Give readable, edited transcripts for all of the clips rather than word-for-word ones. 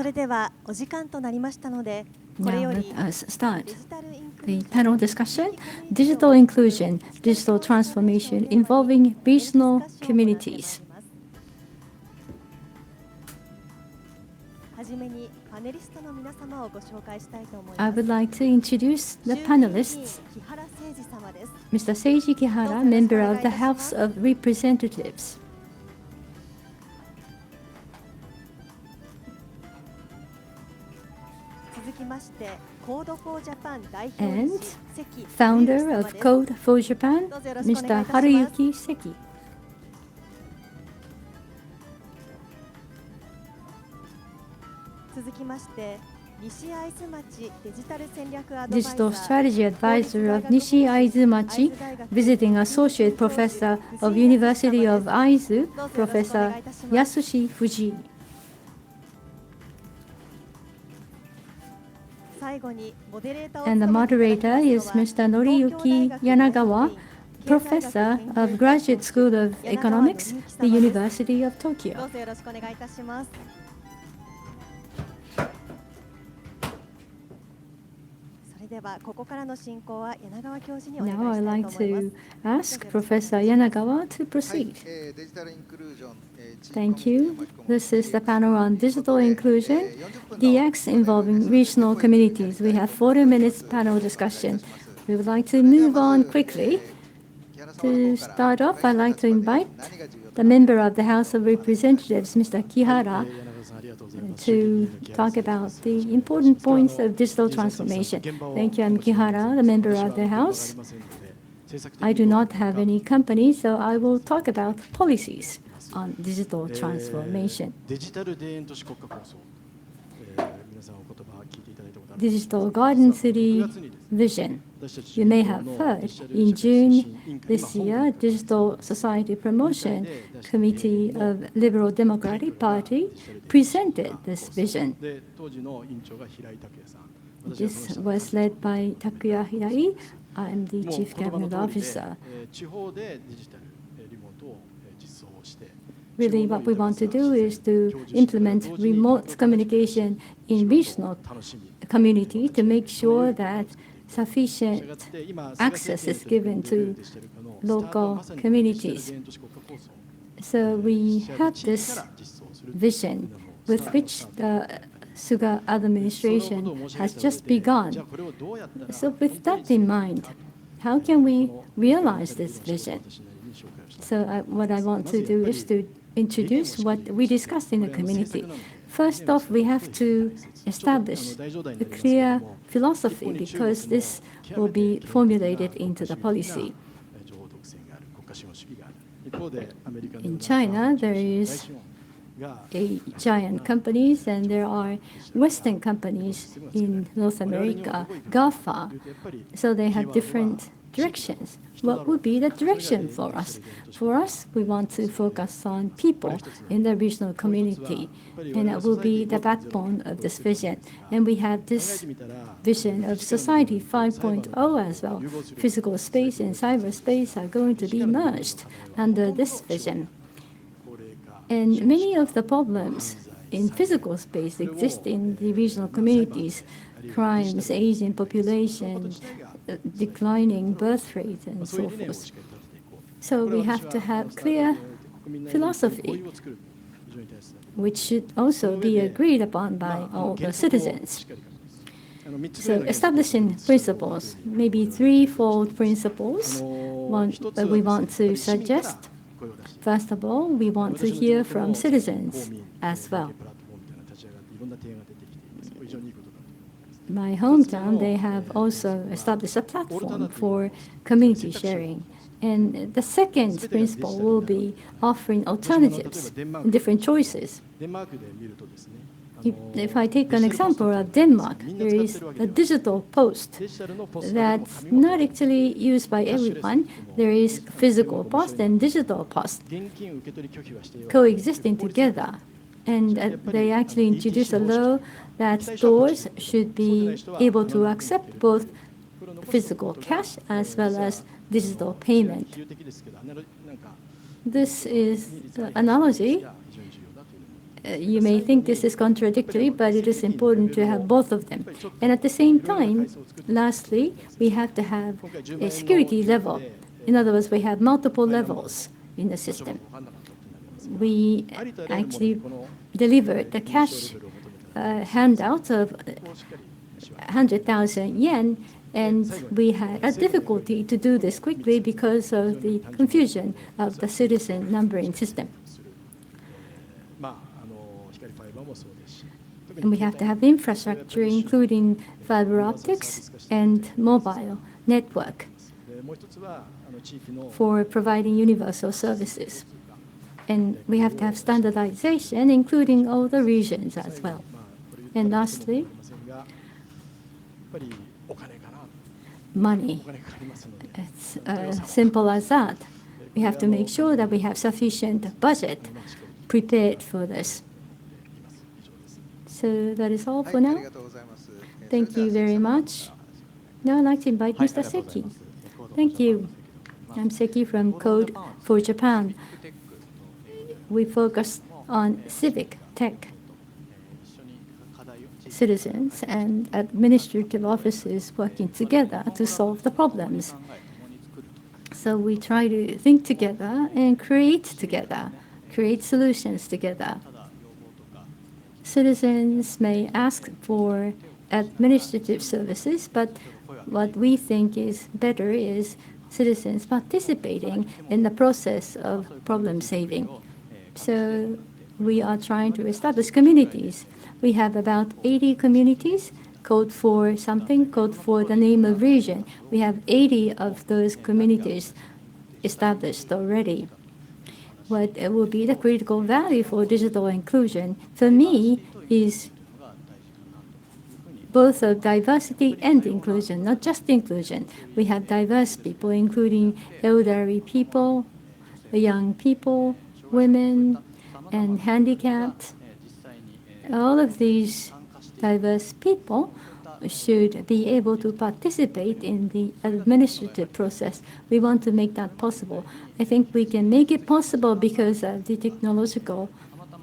れではお時間となりましたので、これ Now よ let り us start デジタルインク the ルージョン panel discussion, Digital Inclusion, Digital Transformation Involving Regional Communities. はじめにパネリストの皆様をご紹介したいと思い I ます。 would like to introduce the panelists. 木原誠二様です。 Mr. Seiji Kihara, member of the House of Representatives. 続きまして、Code for Japan 代表 And 理事関 Founder of Code for Japan, どうぞよろしくお願いいたしま Mr. す。 Haruyuki Seki. 続きまして、西会津町デジタル戦略アドバイザ Digital ー Strategy Advisor of Nishi Aizumachi, Visiting Associate Professor of University of Aizu, Professor Yasushi Fujii. 最後にモデレーターを And the 務めていただき moderator ます is のは Mr. Noriyuki Yanagawa, Professor of Graduate School of Economics, the University of ど Tokyo. うぞよろしくお願いいたします。それではここからの進行は柳川教授にお願い Now し I'd たい like と思います。 to ask Professor Yanagawa to proceed. Thank you. This is the panel on digital inclusion, DX involving regional communities. We have 40 minutes panel discussion. We would like to move on quickly. To start off, I'd like to invite the member of the House of Representatives, Mr. Kihara, to talk about the important points of digital transformation. Thank you. I'm Kihara, the member of the House. I do not have any company, so I will talk about policies on digital transformation. Digital Garden City Vision. You may have heard, in June this year, Digital Society Promotion Committee of Liberal Democratic Party presented this vision. This was led by Takuya Hirai. I am the Chief Cabinet Officer. Really, what we want to do is to implement remote communication in regional community to make sure that sufficient access is given to local communities. So we had this vision with which the Suga administration has just begun. So with that in mind, how can we realize this vision? So what I want to do is to introduce what we discussed in the community. First off, we have to establish a clear philosophy because this will be formulated into the policy. In China, there is a giant companies and there are Western companies in North America, GAFA. So they have different directions. What would be the direction for us? For us, we want to focus on people in the regional community, and that will be the backbone of this vision. And we have this vision of Society 5.0 as well. Physical space and cyberspace are going to be merged under this vision. And many of the problems in physical space exist in the regional communities: crimes, aging population, declining birth rate, and so forth. So we have to have clear philosophy, which should also be agreed upon by all the citizens. So establishing principles, maybe threefold principles, one that we want to suggest. First of all, we want to hear from citizens as well. My hometown, they have also established a platform for community sharing. And the second principle will be offering alternatives, different choices. If I take an example of Denmark, there is a digital post that's not actually used by everyone. There is physical post and digital post coexisting together. And they actually introduced a law that stores should be able to accept both physical cash as well as digital payment. This is the analogy. You may think this is contradictory, but it is important to have both of them. And at the same time, lastly, we have to have a security level. In other words, we have multiple levels in the system. We actually delivered the cash handout of 100,000 yen, and we had a difficulty to do this quickly because of the confusion of the citizen numbering system. And we have to have infrastructure, including fiber optics and mobile network for providing universal services. And we have to have standardization, including all the regions as well. And lastly, money. It's as simple as that. We have to make sure that we have sufficient budget prepared for this. So that is all for now. Thank you very much. Now I'd like to invite Mr. Seki. Thank you. I'm Seki from Code for Japan. We focus on civic tech. Citizens and administrative offices working together to solve the problems. So we try to think together and create together, create solutions together. Citizens may ask for administrative services, but what we think is better is citizens participating in the process of problem saving. So we are trying to establish communities. We have about 80 communities, code for something, code for the name of region. We have 80 of those communities established already. What will be the critical value for digital inclusion, for me, is both of diversity and inclusion, not just inclusion. We have diverse people, including elderly people, young people, women, and handicapped. All of these diverse people should be able to participate in the administrative process. We want to make that possible. I think we can make it possible because of the technological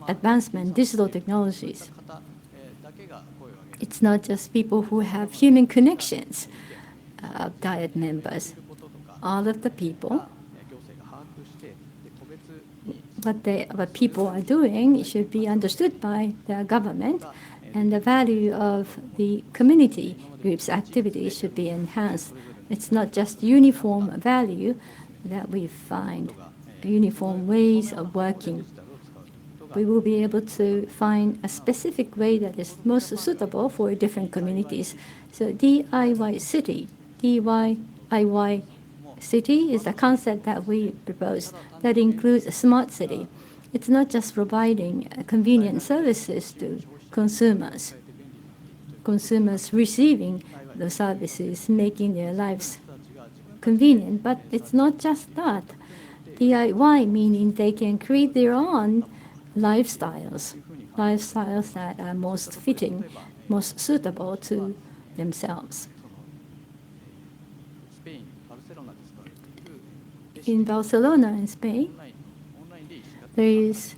advancement, digital technologies. It's not just people who have human connections of Diet members. All of the people, what people are doing should be understood by the government, and the value of the community groups' activities should be enhanced. It's not just uniform value that we find, uniform ways of working. We will be able to find a specific way that is most suitable for different communities. So DIY city, DIY city is a concept that we propose that includes a smart city. It's not just providing convenient services to consumers receiving the services, making their lives convenient, but it's not just that. DIY meaning they can create their own lifestyles that are most fitting, most suitable to themselves. In Barcelona, in Spain, there is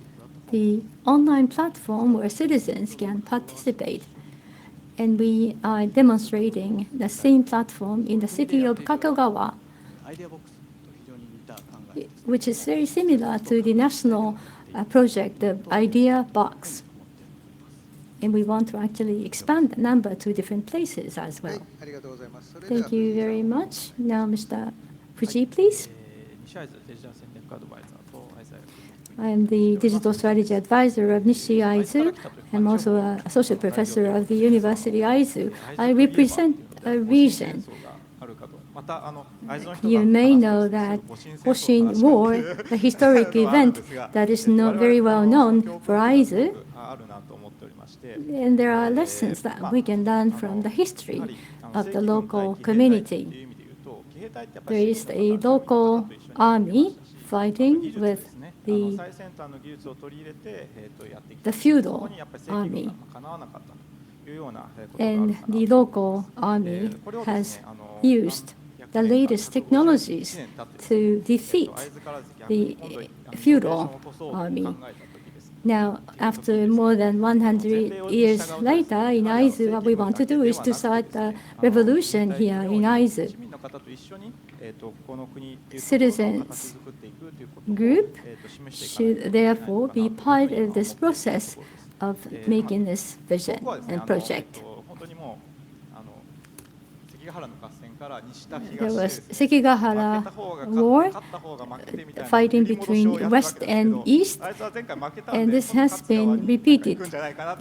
the online platform where citizens can participate. And we are demonstrating the same platform in the city of Kakogawa, which is very similar to the national project of Idea Box. And we want to actually expand the number to different places as well. Thank you very much. Now, Mr. Fuji, please. I am the Digital Strategy Advisor of Nishi AISU. I'm also an Associate Professor of the University AISU. I represent a region. You may know that Hoshin War, a historic event that is not very well known for AISU. And there are lessons that we can learn from the history of the local community. There is a local army fighting with the feudal army. And the local army has used the latest technologies to defeat the feudal army. Now, after more than 100 years later, in AISU, what we want to do is to start a revolution here in AISU. Citizens group should therefore be part of this process of making this vision and project. There was Sekigahara War, fighting between West and East, and this has been repeated.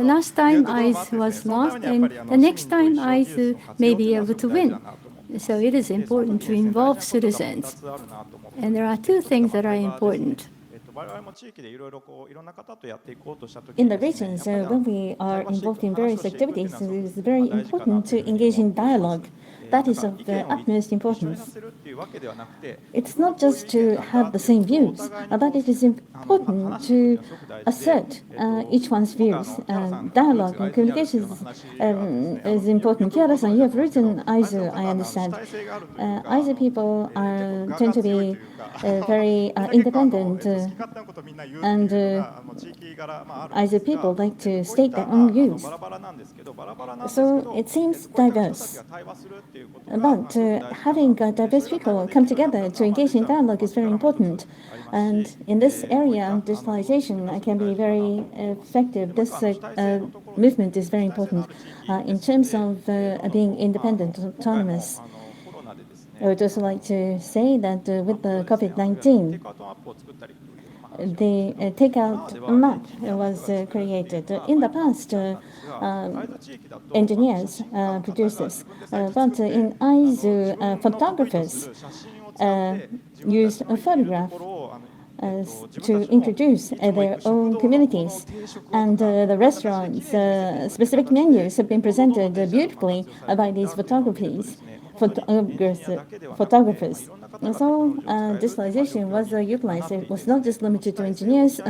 The last time AISU was lost, and the next time AISU may be able to win. So it is important to involve citizens. And there are two things that are important. In the regions, when we are involved in various activities, it is very important to engage in dialogue. That is of the utmost importance. It's not just to have the same views, but it is important to assert each one's views. Dialogue and communication is important. Kiara-san, you have written AISU, I understand. AISU people tend to be very independent, and AISU people like to state their own views. So it seems diverse. But having diverse people come together to engage in dialogue is very important. And in this area, digitalization can be very effective. This movement is very important in terms of being independent, autonomous. I would also like to say that with the COVID-19, the takeout map was created. In the past, engineers produced this, but in AISU, photographers used a photograph to introduce their own communities. And the restaurants' specific menus have been presented beautifully by these photographers. And so digitalization was utilized. It was not just limited to engineers.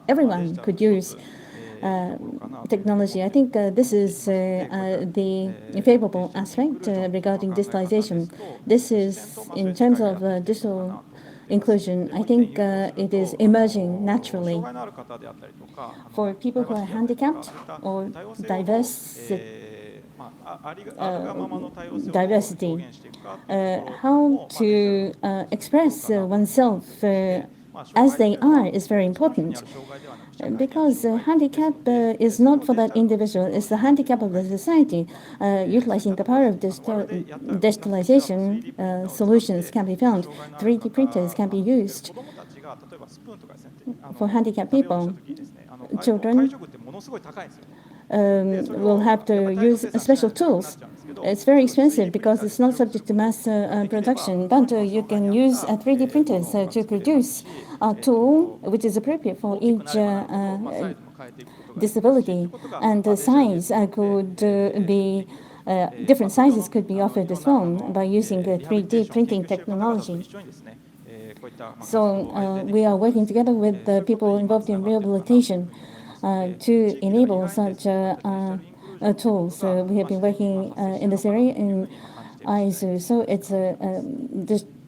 Everyone could use technology. I think this is the favorable aspect regarding digitalization. This is, in terms of digital inclusion, I think it is emerging naturally. For people who are handicapped or diversity, how to express oneself as they are is very important. Because handicap is not for that individual, it's the handicap of the society. Utilizing the power of digitalization, solutions can be found. 3D printers can be used for handicapped people. Children will have to use special tools. It's very expensive because it's not subject to mass production, but you can use 3D printers to produce a tool which is appropriate for each disability, and the size could be different sizes could be offered as well by using 3D printing technology. So we are working together with the people involved in rehabilitation to enable such tools. We have been working in this area in AISU, so it's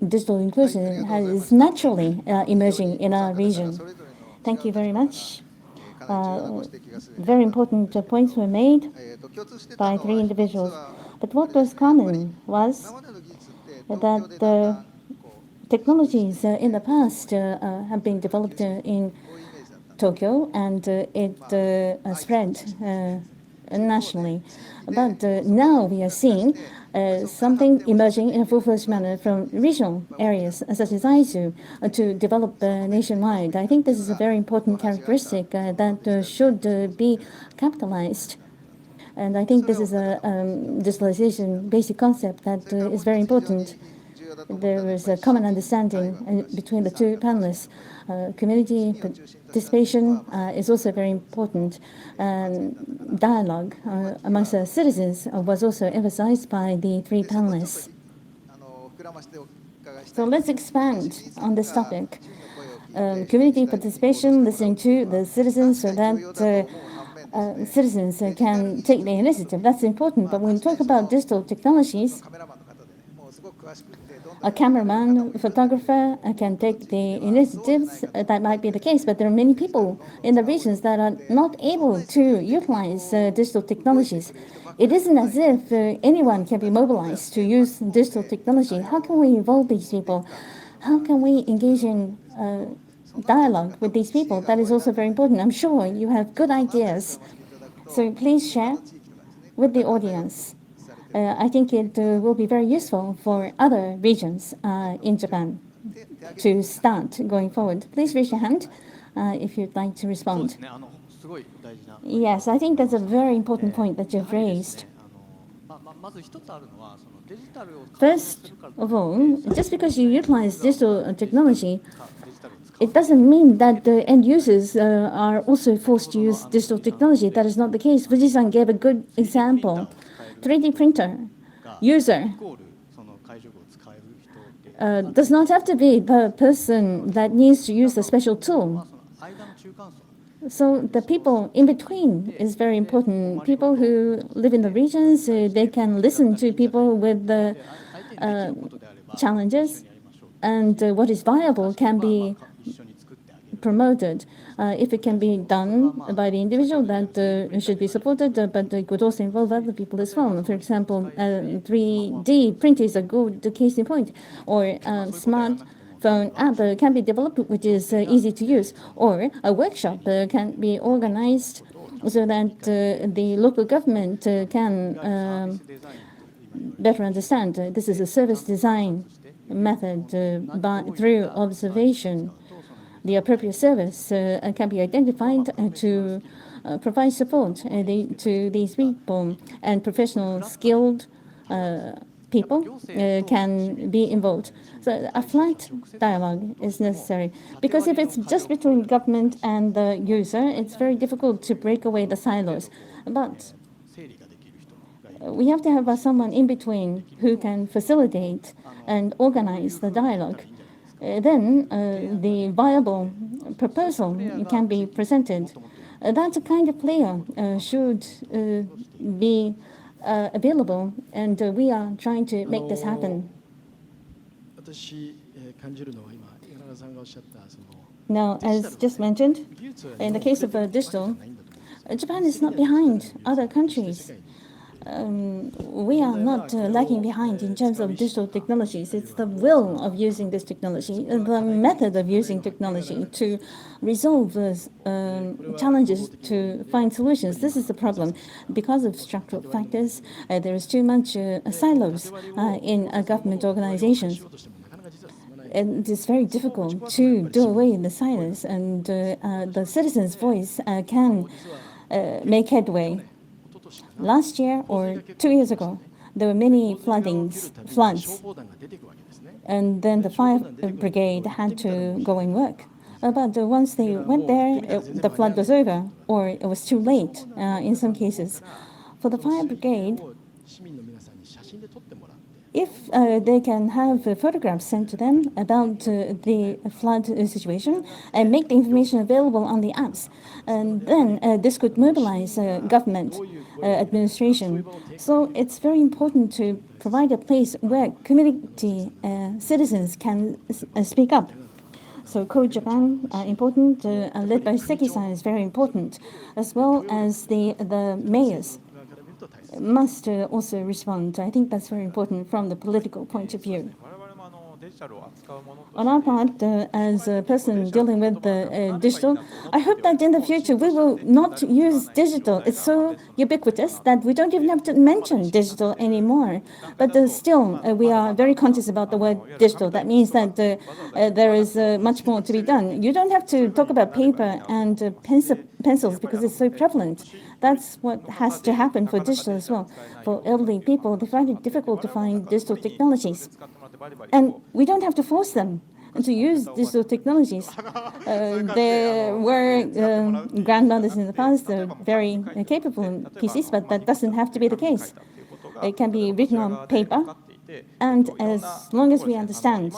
digital inclusion is naturally emerging in our region. Thank you very much. Very important points were made by three individuals. But what was common was that the technologies in the past have been developed in Tokyo, and it spread nationally. But now we are seeing something emerging in a full-fledged manner from regional areas, such as AISU, to develop nationwide. I think this is a very important characteristic that should be capitalized. And I think this is a digitalization basic concept that is very important. There is a common understanding between the two panelists. Community participation is also very important. Dialogue amongst the citizens was also emphasized by the three panelists. So let's expand on this topic. Community participation, listening to the citizens so that citizens can take the initiative. That's important. But when we talk about digital technologies, a cameraman, a photographer can take the initiatives. That might be the case, but there are many people in the regions that are not able to utilize digital technologies. It isn't as if anyone can be mobilized to use digital technology. How can we involve these people? How can we engage in dialogue with these people? That is also very important. I'm sure you have good ideas. So please share with the audience. I think it will be very useful for other regions in Japan to start going forward. Please raise your hand if you'd like to respond. Yes, I think that's a very important point that you've raised. First of all, just because you utilize digital technology, it doesn't mean that the end users are also forced to use digital technology. That is not the case. Fuji-san gave a good example. 3D printer user does not have to be the person that needs to use the special tool. So the people in between is very important. People who live in the regions, they can listen to people with the challenges, and what is viable can be promoted. If it can be done by the individual, that should be supported, but it could also involve other people as well. For example, 3D print is a good case in point, or smartphone app can be developed which is easy to use, or a workshop can be organized so that the local government can better understand. This is a service design method through observation. The appropriate service can be identified to provide support to these people, and professional skilled people can be involved. So a flat dialogue is necessary, because if it's just between government and the user, it's very difficult to break away the silos. But we have to have someone in between who can facilitate and organize the dialogue. Then the viable proposal can be presented. That kind of player should be available, and we are trying to make this happen. Now, as just mentioned, in the case of digital, Japan is not behind other countries. We are not lagging behind in terms of digital technologies. It's the will of using this technology, the method of using technology to resolve challenges, to find solutions. This is the problem. Because of structural factors, there is too much silos in government organizations. And it is very difficult to do away with the silos, and the citizens' voice can make headway. Last year or 2 years ago, there were many floods, and then the fire brigade had to go and work. But once they went there, the flood was over, or it was too late in some cases. For the fire brigade, if they can have photographs sent to them about the flood situation and make the information available on the apps, and then this could mobilize government administration. So it's very important to provide a place where community citizens can speak up. So Code Japan, important, led by Seki-san, is very important, as well as the mayors must also respond. I think that's very important from the political point of view. On our part, as a person dealing with digital, I hope that in the future we will not use digital. It's so ubiquitous that we don't even have to mention digital anymore. But still, we are very conscious about the word digital. That means that there is much more to be done. You don't have to talk about paper and pencils because it's so prevalent. That's what has to happen for digital as well. For elderly people, they find it difficult to find digital technologies. And we don't have to force them to use digital technologies. There were grandmothers in the past very capable in PCs, but that doesn't have to be the case. It can be written on paper, and as long as we understand,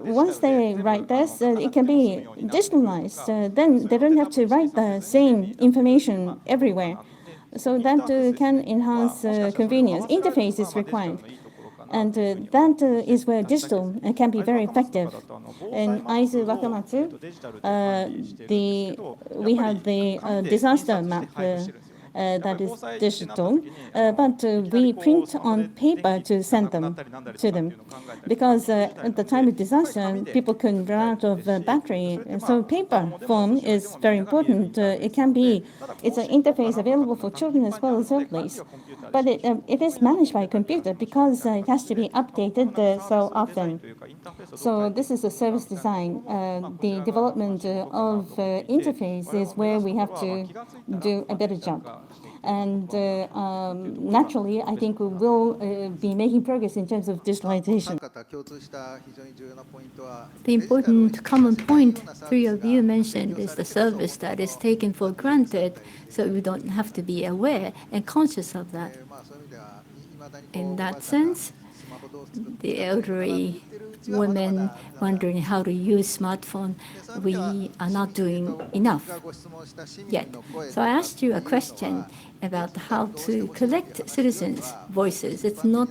once they write this, it can be digitalized. Then they don't have to write the same information everywhere. So that can enhance convenience. Interface is required. And that is where digital can be very effective. In Aizu Wakamatsu, we have the disaster map that is digital, but we print on paper to send them to them. Because at the time of disaster, people couldn't run out of battery. So paper form is very important. It's an interface available for children as well as elderly. But it is managed by a computer because it has to be updated so often. So this is a service design. The development of interface is where we have to do a better job. And naturally, I think we will be making progress in terms of digitalization. The important common point three of you mentioned is the service that is taken for granted, so we don't have to be aware and conscious of that. In that sense, the elderly women wondering how to use smartphone, we are not doing enough yet. So I asked you a question about how to collect citizens' voices. It's not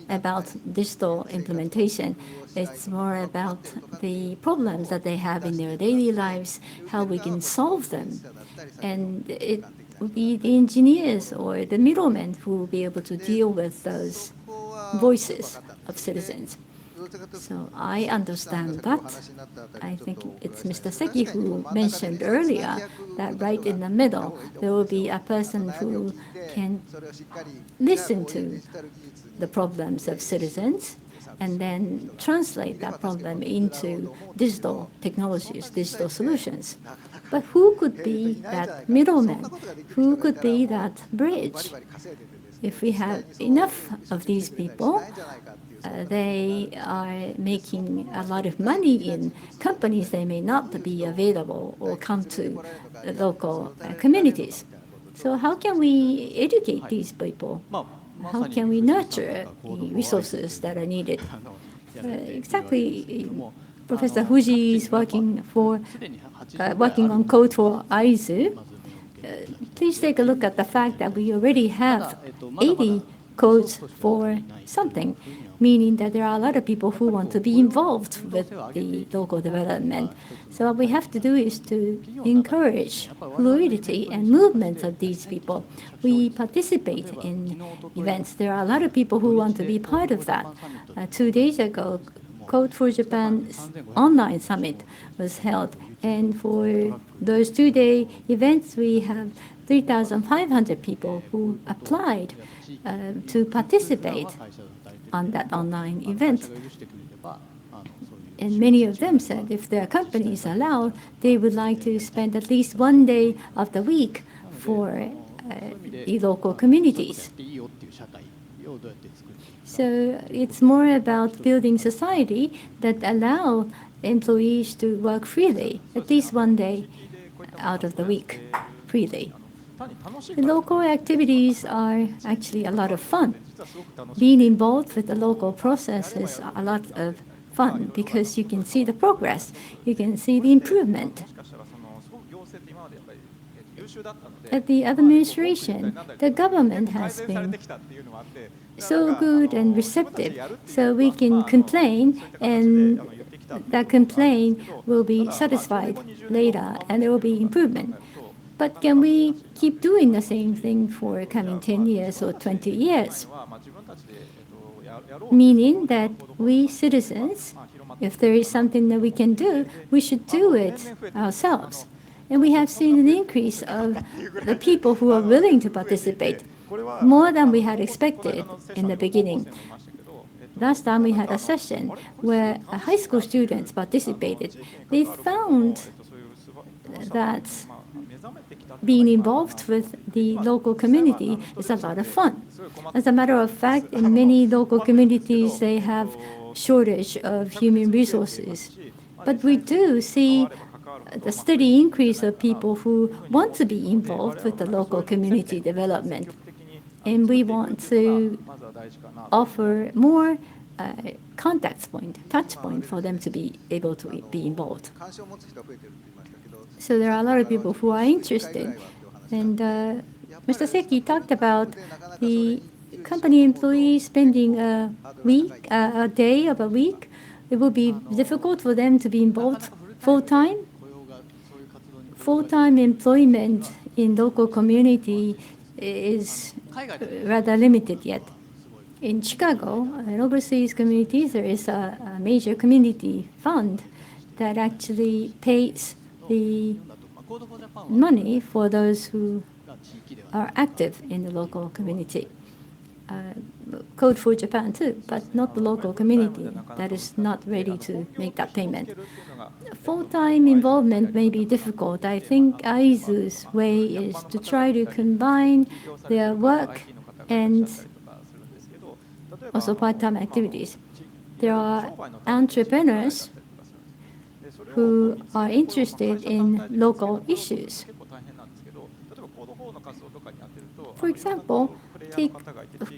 about digital implementation. It's more about the problems that they have in their daily lives, how we can solve them. And it will be the engineers or the middlemen who will be able to deal with those voices of citizens. So I understand that. I think it's Mr. Seki who mentioned earlier that right in the middle, there will be a person who can listen to the problems of citizens and then translate that problem into digital technologies, digital solutions. But who could be that middleman? Who could be that bridge? If we have enough of these people, they are making a lot of money in companies. They may not be available or come to local communities. So how can we educate these people? How can we nurture the resources that are needed? Exactly, Professor Fuji is working on code for AISU. Please take a look at the fact that we already have 80 codes for something, meaning that there are a lot of people who want to be involved with the local development. So what we have to do is to encourage fluidity and movement of these people. We participate in events. There are a lot of people who want to be part of that. 2 days ago, Code for Japan online summit was held. And for those 2-day events, we have 3,500 people who applied to participate on that online event. And many of them said if their companies allow, they would like to spend at least 1 day of the week for the local communities. So it's more about building society that allow employees to work freely, at least 1 day out of the week, freely. The local activities are actually a lot of fun. Being involved with the local process is a lot of fun because you can see the progress, you can see the improvement. At the administration, the government has been so good and receptive, so we can complain and that complaint will be satisfied later and there will be improvement. But can we keep doing the same thing for coming 10 years or 20 years? Meaning that we citizens, if there is something that we can do, we should do it ourselves. And we have seen an increase of the people who are willing to participate, more than we had expected in the beginning. Last time we had a session where high school students participated. They found that being involved with the local community is a lot of fun. As a matter of fact, in many local communities, they have shortage of human resources. But we do see the steady increase of people who want to be involved with the local community development. And we want to offer more touch point for them to be able to be involved. So there are a lot of people who are interested. And Mr. Seki talked about the company employees spending a week, a day of a week. It will be difficult for them to be involved full-time. Full-time employment in local community is rather limited yet. In Chicago and overseas communities, there is a major community fund that actually pays the money for those who are active in the local community. Code for Japan too, but not the local community that is not ready to make that payment. Full-time involvement may be difficult. I think AISU's way is to try to combine their work and also part-time activities. There are entrepreneurs who are interested in local issues. For example, take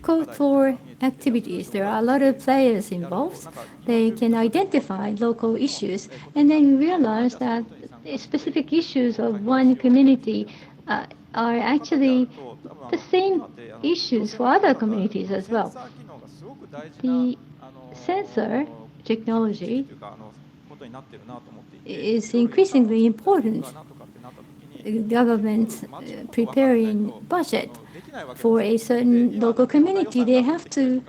code for activities. There are a lot of players involved. They can identify local issues and then realize that specific issues of one community are actually the same issues for other communities as well. The sensor technology is increasingly important. Government preparing budget for a certain local community, they have to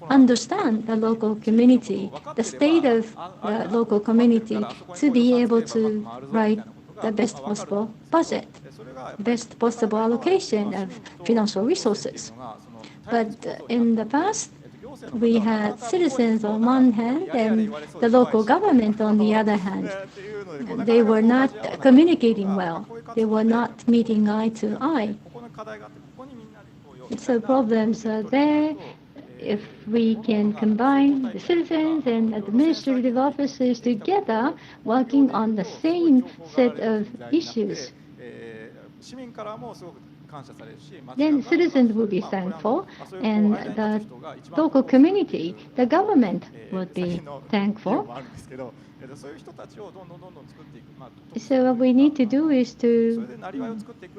understand the local community, the state of the local community, to be able to write the best possible budget, best possible allocation of financial resources. But in the past, we had citizens on one hand and the local government on the other hand. They were not communicating well. They were not meeting eye to eye. So problems are there. If we can combine the citizens and administrative officers together working on the same set of issues, then citizens will be thankful, and the local community, the government, would be thankful. So what we need to do is to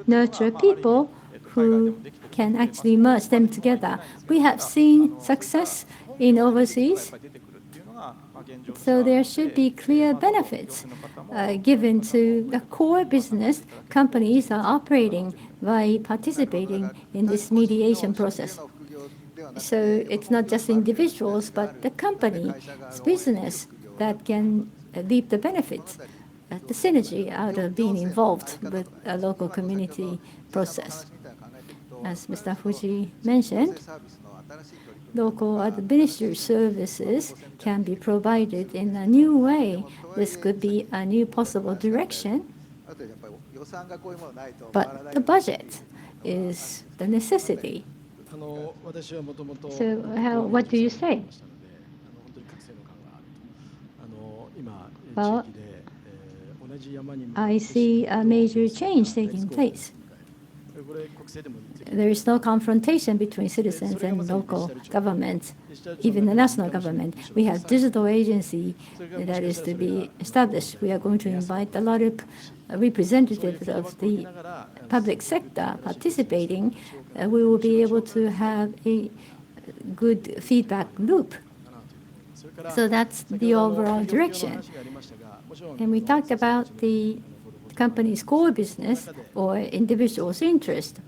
nurture people who can actually merge them together. We have seen success in overseas, so there should be clear benefits given to the core business companies are operating by participating in this mediation process. So it's not just individuals, but the company's business that can reap the benefits, the synergy out of being involved with a local community process. As Mr. Fuji mentioned, local administrative services can be provided in a new way. This could be a new possible direction, but the budget is the necessity. So what do you say? Well, I see a major change taking place. There is no confrontation between citizens and local government, even the national government. We have digital agency that is to be established. We are going to invite a lot of representatives of the public sector participating. We will be able to have a good feedback loop. So that's the overall direction. And we talked about the company's core business or individual's interest.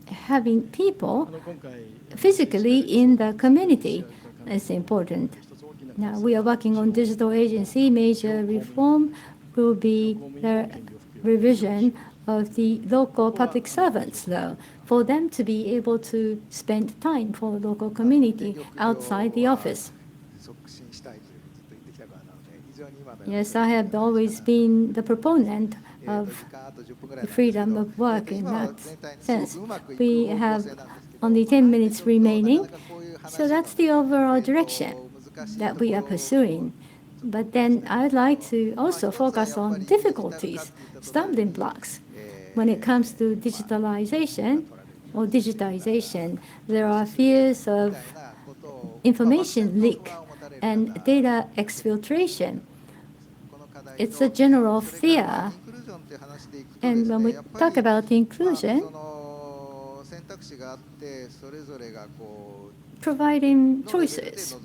Having people physically in the community is important. Now we are working on digital agency. Major reform will be the revision of the local public servants, though, for them to be able to spend time for the local community outside the office. Yes, I have always been the proponent of the freedom of work in that sense. We have only 10 minutes remaining, so that's the overall direction that we are pursuing. But then I'd like to also focus on difficulties, stumbling blocks. When it comes to digitalization or digitization, there are fears of information leak and data exfiltration. It's a general fear And when we talk about inclusion, providing choices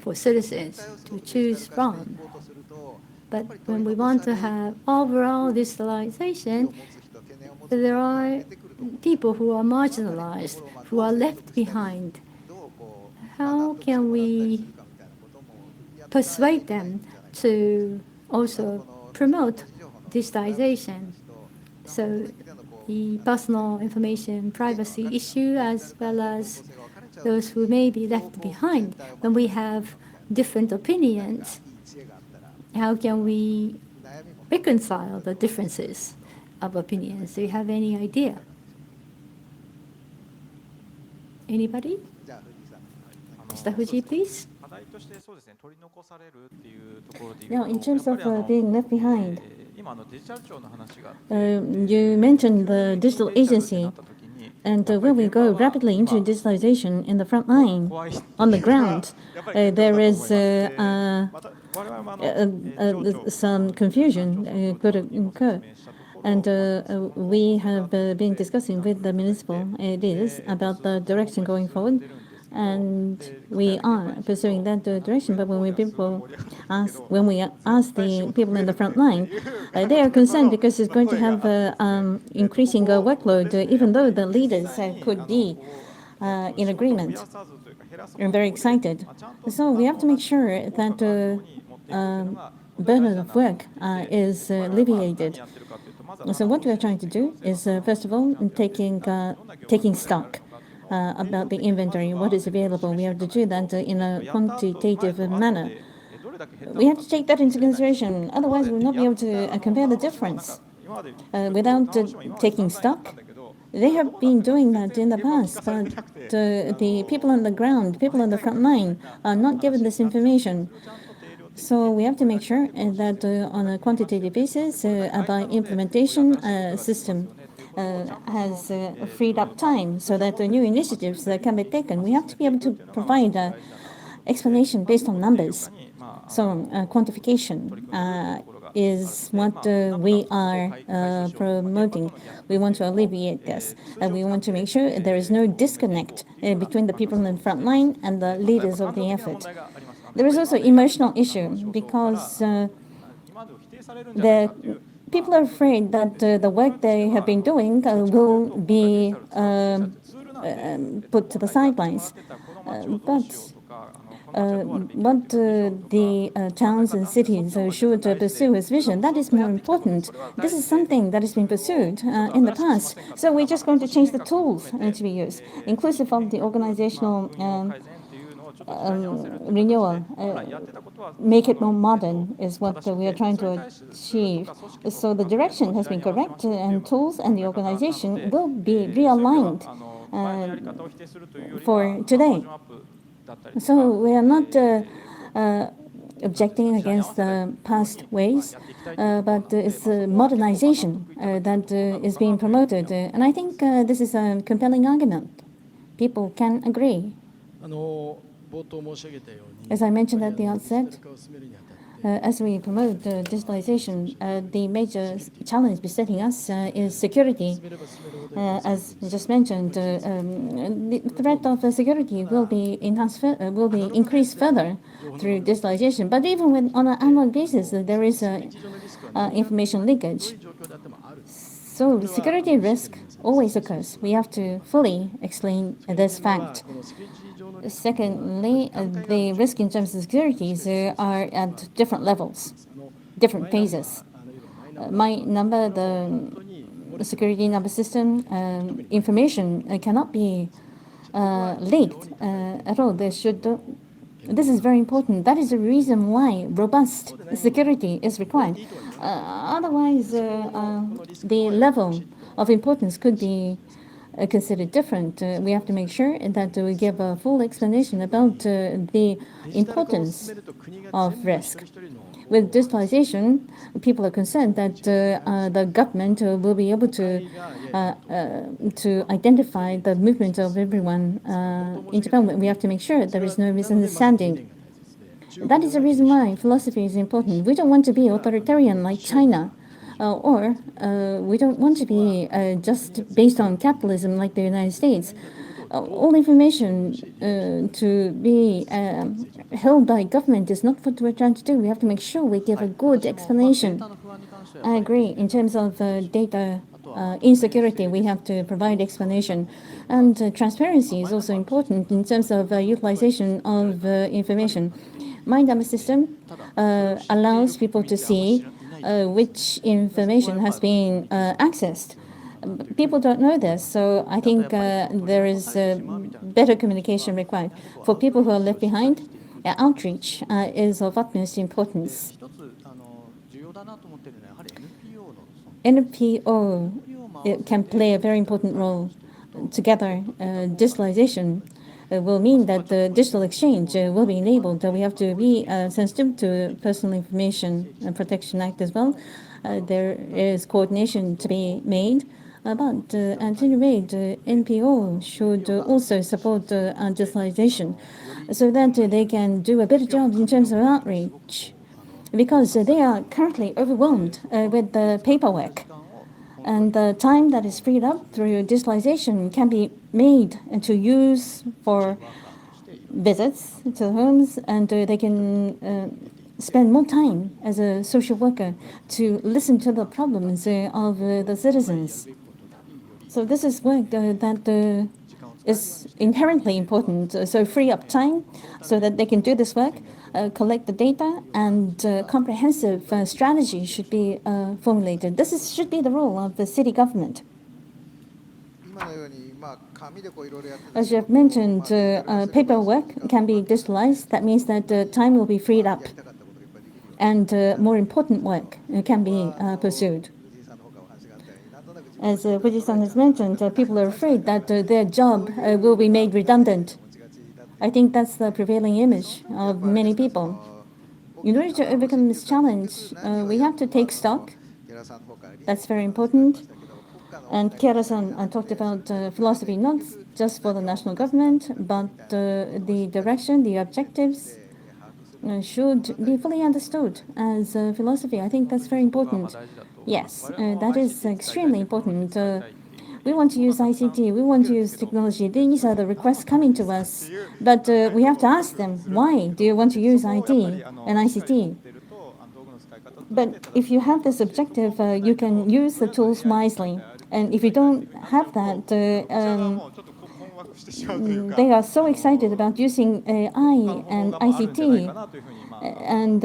for citizens to choose from. But when we want to have overall digitalization, there are people who are marginalized, who are left behind. How can we persuade them to also promote digitization? So the personal information privacy issue, as well as those who may be left behind, when we have different opinions, how can we reconcile the differences of opinions? Do you have any idea? Anybody? Mr. Fuji, please. Now, in terms of being left behind, you mentioned the digital agency, and when we go rapidly into digitalization in the front line, on the ground, there is some confusion could occur. And we have been discussing with the municipal leaders about the direction going forward. And we are pursuing that direction. But when we ask the people in the front line, they are concerned because it's going to have increasing workload, even though the leaders could be in agreement and very excited. So we have to make sure that burden of work is alleviated. So what we are trying to do is, first of all, taking stock about the inventory, what is available. We have to do that in a quantitative manner. We have to take that into consideration. Otherwise, we will not be able to compare the difference. Without taking stock, they have been doing that in the past, but the people on the ground, people on the front line, are not given this information. So we have to make sure that on a quantitative basis, by implementation system has freed up time so that the new initiatives can be taken. We have to be able to provide explanation based on numbers. So quantification is what we are promoting. We want to alleviate this, and we want to make sure there is no disconnect between the people in the front line and the leaders of the effort. There is also emotional issue because the people are afraid that the work they have been doing will be put to the sidelines. But what the towns and cities should pursue as vision, that is more important. This is something that has been pursued in the past. So we're just going to change the tools to be used, inclusive of the organizational renewal. Make it more modern is what we are trying to achieve. So the direction has been correct, and tools and the organization will be realigned for today. So we are not objecting against the past ways, but it's modernization that is being promoted. And I think this is a compelling argument. People can agree. As I mentioned at the outset, as we promote digitalization, the major challenge besetting us is security. As just mentioned, the threat of security will be increased further through digitalization. But even on an annual basis, there is information leakage. So the security risk always occurs. We have to fully explain this fact. Secondly, the risk in terms of securities are at different levels, different phases. My number, the security number system, information cannot be leaked at all. This is very important. That is the reason why robust security is required. Otherwise, the level of importance could be considered different. We have to make sure that we give a full explanation about the importance of risk. With digitalization, people are concerned that the government will be able to identify the movement of everyone in Japan. We have to make sure there is no misunderstanding. That is the reason why philosophy is important. We don't want to be authoritarian like China. or we don't want to be just based on capitalism like the United States. All information to be held by government is not what we're trying to do. We have to make sure we give a good explanation. I agree. In terms of data insecurity, we have to provide explanation. And transparency is also important in terms of utilization of information. My system allows people to see which information has been accessed. People don't know this, so I think there is better communication required. For people who are left behind, outreach is of utmost importance. NPO can play a very important role. Together, digitalization will mean that the digital exchange will be enabled. We have to be sensitive to Personal Information Protection Act as well. There is coordination to be made. But at any rate, NPO should also support digitalization so that they can do a better job in terms of outreach, because they are currently overwhelmed with the paperwork. And the time that is freed up through digitalization can be made to use for visits to homes, and they can spend more time as a social worker to listen to the problems of the citizens. So this is work that is inherently important. So free up time so that they can do this work, collect the data, and comprehensive strategy should be formulated. This should be the role of the city government. As you have mentioned, paperwork can be digitalized. That means that time will be freed up, and more important work can be pursued. As Fuji-san has mentioned, people are afraid that their job will be made redundant. I think that's the prevailing image of many people. In order to overcome this challenge, we have to take stock. That's very important. And Kihara-san talked about philosophy, not just for the national government, but the direction, the objectives should be fully understood as philosophy. I think that's very important. Yes, that is extremely important. We want to use ICT, we want to use technology. These are the requests coming to us. But we have to ask them, why do you want to use IT and ICT? But if you have this objective, you can use the tools wisely. And if you don't have that, they are so excited about using AI and ICT, and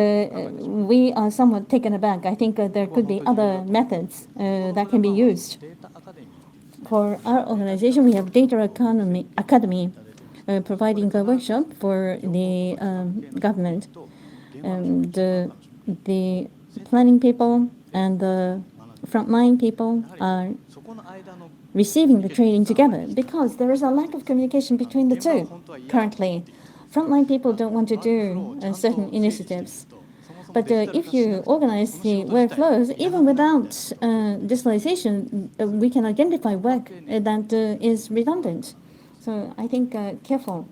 we are somewhat taken aback. I think there could be other methods that can be used. For our organization, we have Data Academy providing a workshop for the government. The planning people and the frontline people are receiving the training together, because there is a lack of communication between the two currently. Frontline people don't want to do certain initiatives. But if you organize the workflows, even without digitalization, we can identify work that is redundant. So I think careful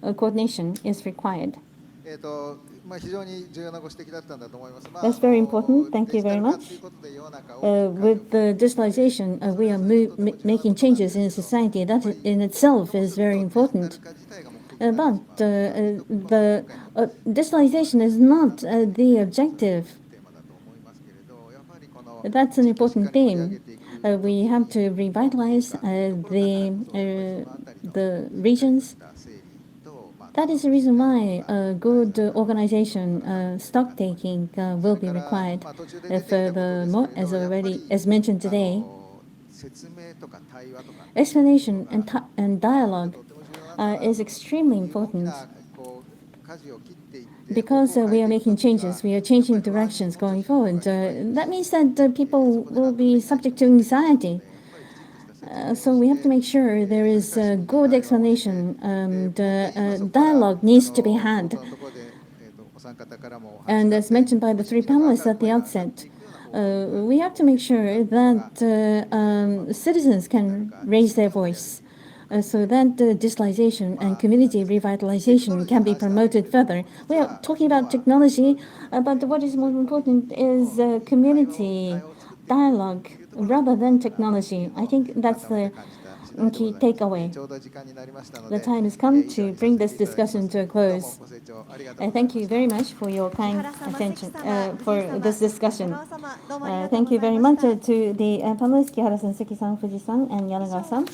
coordination is required. That's very important. Thank you very much. With the digitalization, we are making changes in society. That in itself is very important. But the digitalization is not the objective. That's an important theme. We have to revitalize the regions. That is the reason why good organization, stock taking will be required. Furthermore, as mentioned today, explanation and dialogue is extremely important, because we are making changes. We are changing directions going forward. That means that people will be subject to anxiety. So we have to make sure there is a good explanation, and dialogue needs to be had. And as mentioned by the three panelists at the outset, we have to make sure that citizens can raise their voice, so that digitalization and community revitalization can be promoted further. We are talking about technology, but what is more important is community dialogue rather than technology. I think that's the key takeaway. The time has come to bring this discussion to a close. Thank you very much for your kind attention for this discussion. Thank you very much to the panelists, Kihara-san, Seki-san, Fuji-san, and Yanagawa-san.